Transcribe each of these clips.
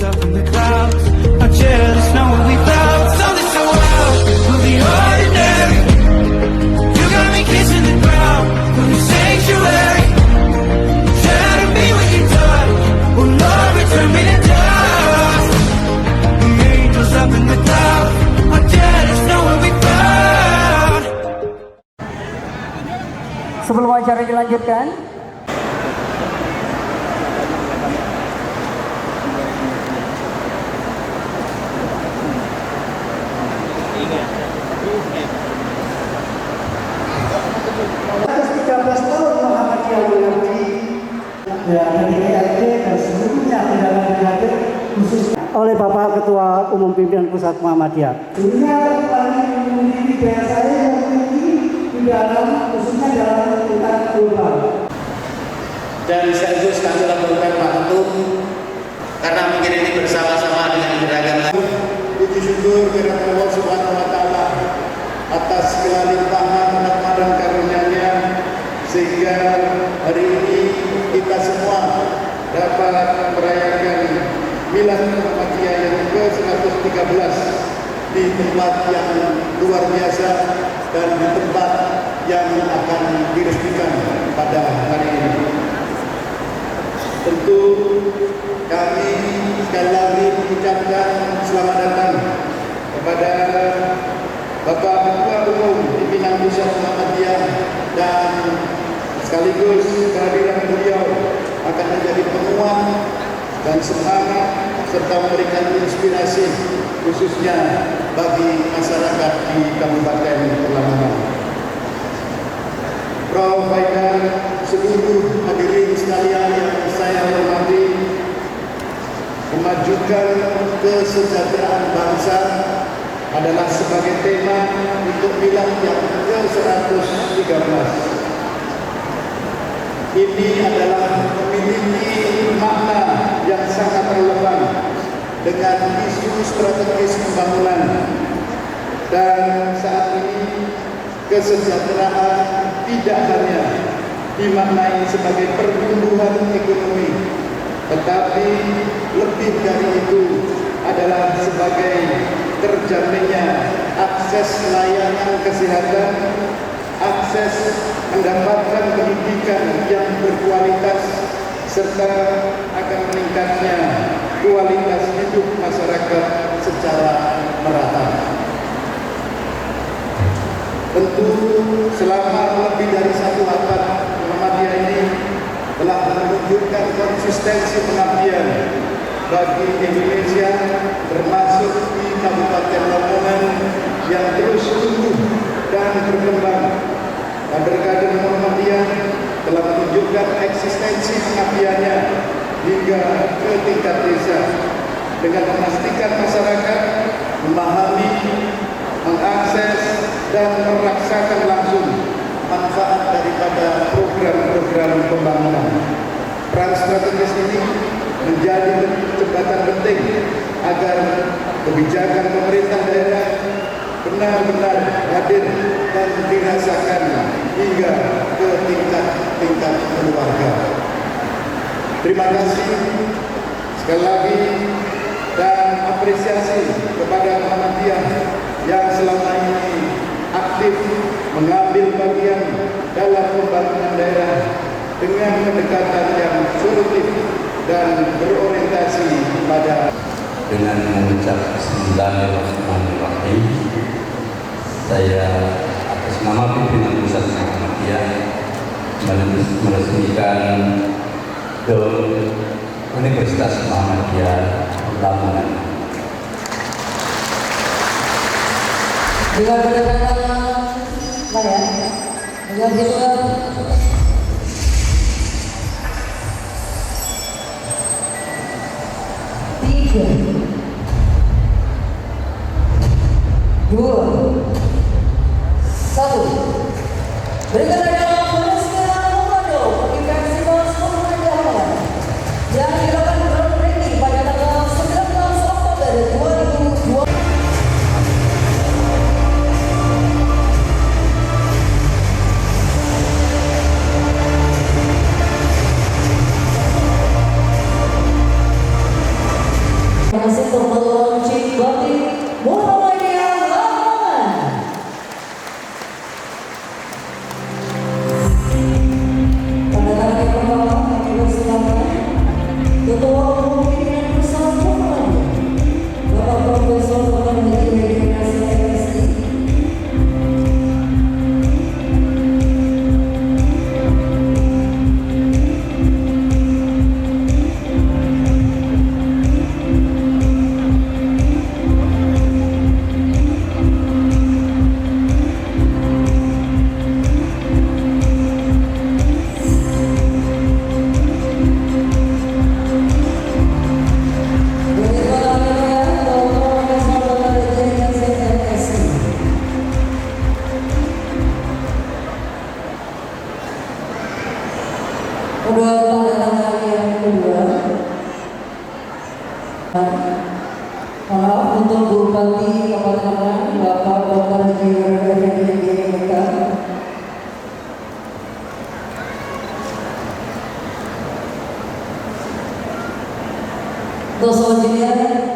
up in the clouds. Our jealous know what we felt. Something so wild, we'll be ordinary. You got me kissing the ground, from your sanctuary. Shatter me when you touch, oh Lord, return me to dust. The angels up in the clouds, our jealous know what we found. Sebelum acara dilanjutkan, atas 13 tahun Muhammadiyah mengabdi dari DRD dan seluruhnya undangan yang hadir khususnya oleh Bapak Ketua Umum Pimpinan Pusat Muhammadiyah. Dunia paling memiliki daya saing yang tinggi di dalam khususnya dalam tingkat global. Dan sekaligus kami laporkan Pak Ketum karena mungkin ini bersama-sama dengan gerakan lain. Puji syukur kepada Allah Subhanahu wa taala atas segala limpahan rahmat dan karunia-Nya sehingga hari ini kita semua dapat merayakan Milad Muhammadiyah yang ke-113 di tempat yang luar biasa dan di tempat yang akan diresmikan pada hari ini. Tentu kami sekali lagi mengucapkan selamat datang kepada Bapak Ketua Umum Pimpinan Pusat Muhammadiyah dan sekaligus kehadiran beliau akan menjadi penguat dan semangat serta memberikan inspirasi khususnya bagi masyarakat di Kabupaten Lamongan. Prof. Haidar, seluruh hadirin sekalian yang saya hormati, memajukan kesejahteraan bangsa adalah sebagai tema untuk Milad yang ke-113. Ini adalah memiliki makna yang sangat relevan dengan isu strategis pembangunan. Dan saat ini kesejahteraan tidak hanya dimaknai sebagai pertumbuhan ekonomi, tetapi lebih dari itu adalah sebagai terjaminnya akses layanan kesehatan, akses mendapatkan pendidikan yang berkualitas, serta akan meningkatnya kualitas hidup masyarakat secara merata. Tentu selama lebih dari 1 abad Muhammadiyah ini telah menunjukkan konsistensi pengabdian bagi Indonesia, termasuk di Kabupaten Lamongan yang terus tumbuh dan berkembang. Kader-kader Muhammadiyah telah menunjukkan eksistensi pengabdiannya hingga ke tingkat desa dengan memastikan masyarakat memahami, mengakses dan merasakan langsung manfaat daripada program-program pembangunan. Peran strategis ini menjadi jembatan penting agar kebijakan pemerintah daerah benar-benar hadir dan dirasakan hingga ke tingkat keluarga. Terima kasih sekali lagi dan apresiasi kepada Muhammadiyah yang selama ini aktif mengambil bagian dalam pembangunan daerah dengan pendekatan yang solutif dan berorientasi pada. Dengan mengucap Bismillahirrahmanirrahim, saya atas nama pimpinan Pusat Muhammadiyah meresmikan DOM Universitas Muhammadiyah Lamongan. dengan berdasarkan dengan hitungan 3, 2, 1. Berikut adalah peresmian komando Invincible Muhammadiyah yang dilakukan groundbreaking pada tanggal 19 Oktober 2020. untuk melaunching batik Muhammadiyah Lamongan. Pada kali pertama kami bersilakan Ketua Umum Pimpinan Pusat Muhammadiyah Bapak Profesor Dr. Haji Nasir MSI. Untuk Bupati Kabupaten Bapak Dr. Haji MK. Untuk selanjutnya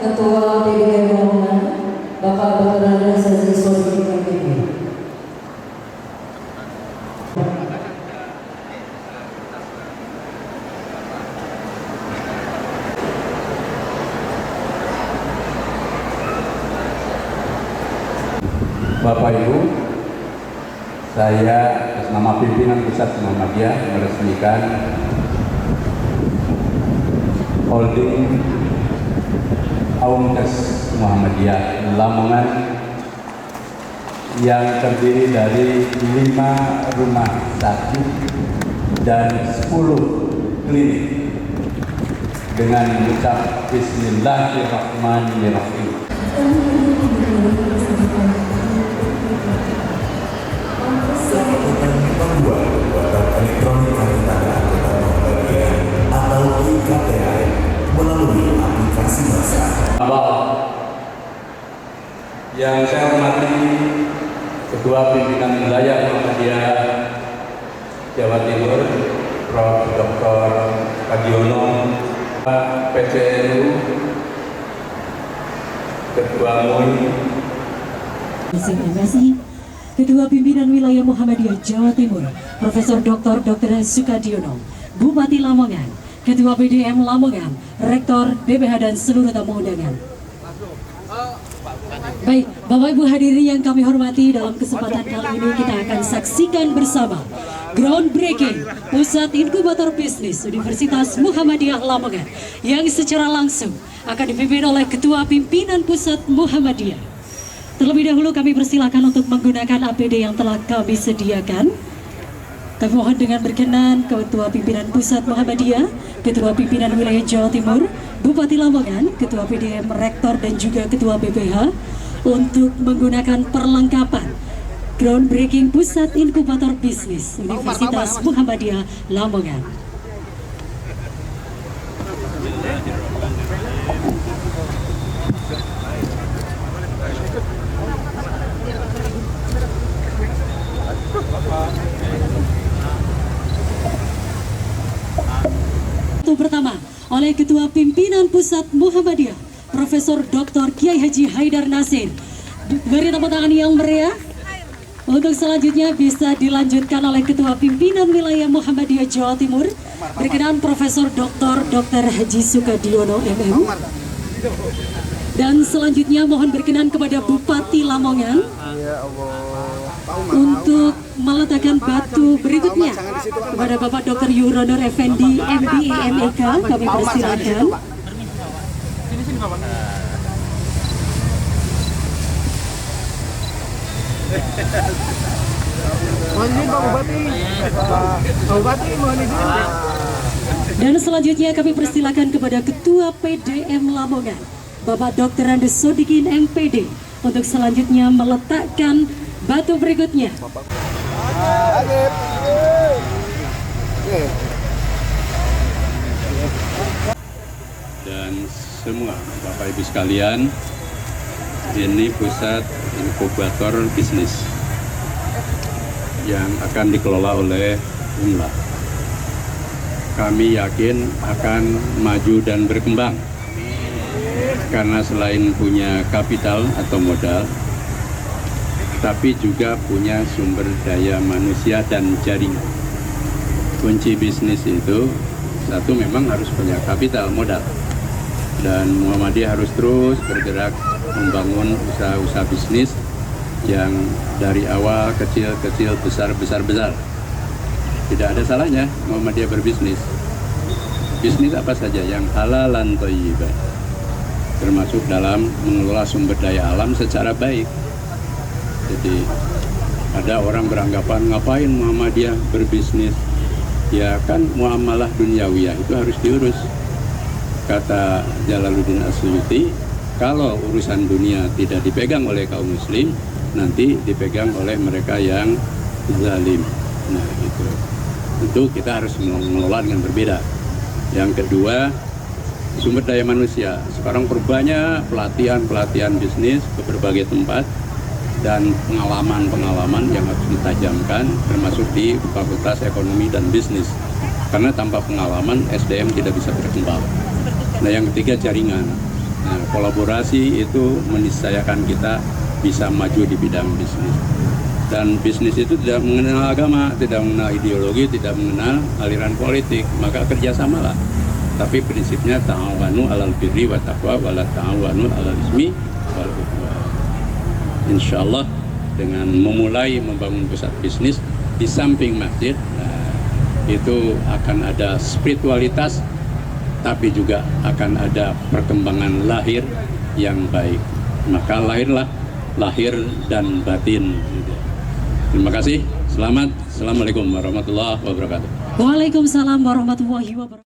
Ketua PDM Lamongan Bapak Dr. Haji Sodikin MPD. Bapak Ibu, saya atas nama pimpinan Pusat Muhammadiyah meresmikan holding Aumdes Muhammadiyah Lamongan yang terdiri dari 5 rumah sakit dan 10 klinik dengan mengucap Bismillahirrahmanirrahim. Membuat pembuatan elektronik kartu tanda anggota Muhammadiyah atau IKTM melalui aplikasi Masa. Yang saya hormati Ketua Pimpinan Wilayah Muhammadiyah Jawa Timur, Prof. Dr. Kadiono, Pak PCNU, Ketua MUI, MSI, Ketua Pimpinan Wilayah Muhammadiyah Jawa Timur, Profesor Dr. Sukadiono, Bupati Lamongan, Ketua PDM Lamongan, Rektor BPH dan seluruh tamu undangan. Baik, Bapak Ibu hadirin yang kami hormati, dalam kesempatan kali ini kita akan saksikan bersama groundbreaking Pusat Inkubator Bisnis Universitas Muhammadiyah Lamongan yang secara langsung akan dipimpin oleh Ketua Pimpinan Pusat Muhammadiyah. Terlebih dahulu kami persilakan untuk menggunakan APD yang telah kami sediakan. Kami mohon dengan berkenan Ketua Pimpinan Pusat Muhammadiyah, Ketua Pimpinan Wilayah Jawa Timur, Bupati Lamongan, Ketua PDM, Rektor dan juga Ketua BPH untuk menggunakan perlengkapan groundbreaking Pusat Inkubator Bisnis Universitas Muhammadiyah Lamongan. Pertama oleh Ketua Pimpinan Pusat Muhammadiyah Profesor Dr. Kiai Haji Haidar Nasir. Beri tepuk tangan yang meriah. Untuk selanjutnya bisa dilanjutkan oleh Ketua Pimpinan Wilayah Muhammadiyah Jawa Timur, berkenan Profesor Dr. Haji Sukadiono MM. Dan selanjutnya mohon berkenan kepada Bupati Lamongan untuk meletakkan batu berikutnya kepada Bapak Dr. Yuronor Effendi MBA MEK. Kami persilakan. Dan selanjutnya kami persilakan kepada Ketua PDM Lamongan Bapak Dr. Andes Sodikin MPD untuk selanjutnya meletakkan batu berikutnya. Dan semua Bapak Ibu sekalian, ini Pusat Inkubator Bisnis yang akan dikelola oleh UNLA. Kami yakin akan maju dan berkembang. Karena selain punya kapital atau modal, tapi juga punya sumber daya manusia dan jaringan. Kunci bisnis itu, satu memang harus punya kapital modal. Dan Muhammadiyah harus terus bergerak membangun usaha-usaha bisnis yang dari awal kecil-kecil, besar-besar. Tidak ada salahnya Muhammadiyah berbisnis. Bisnis apa saja yang halal dan thayyibah, termasuk dalam mengelola sumber daya alam secara baik. Jadi ada orang beranggapan ngapain Muhammadiyah berbisnis? Ya kan muamalah dunyawiyah itu harus diurus. Kata Jalaluddin As-Suyuti, kalau urusan dunia tidak dipegang oleh kaum muslim, nanti dipegang oleh mereka yang zalim. Nah itu. Tentu kita harus mengelola dengan berbeda. Yang kedua, sumber daya manusia. Sekarang berbanyak pelatihan bisnis ke berbagai tempat dan pengalaman yang harus ditajamkan, termasuk di Fakultas Ekonomi dan Bisnis. Karena tanpa pengalaman SDM tidak bisa berkembang. Nah yang ketiga, jaringan. Nah, kolaborasi itu meniscayakan kita bisa maju di bidang bisnis. Dan bisnis itu tidak mengenal agama, tidak mengenal ideologi, tidak mengenal aliran politik, maka kerjasamalah. Tapi prinsipnya ta'awanu 'alal birri wa taqwa wa la ta'awanu 'alal ismi wal udwan. Insyaallah dengan memulai membangun pusat bisnis di samping masjid, nah, itu akan ada spiritualitas, tapi juga akan ada perkembangan lahir yang baik. Maka lahir dan batin. Terima kasih. Selamat. Assalamualaikum warahmatullahi wabarakatuh. Waalaikumsalam warahmatullahi wabarakatuh.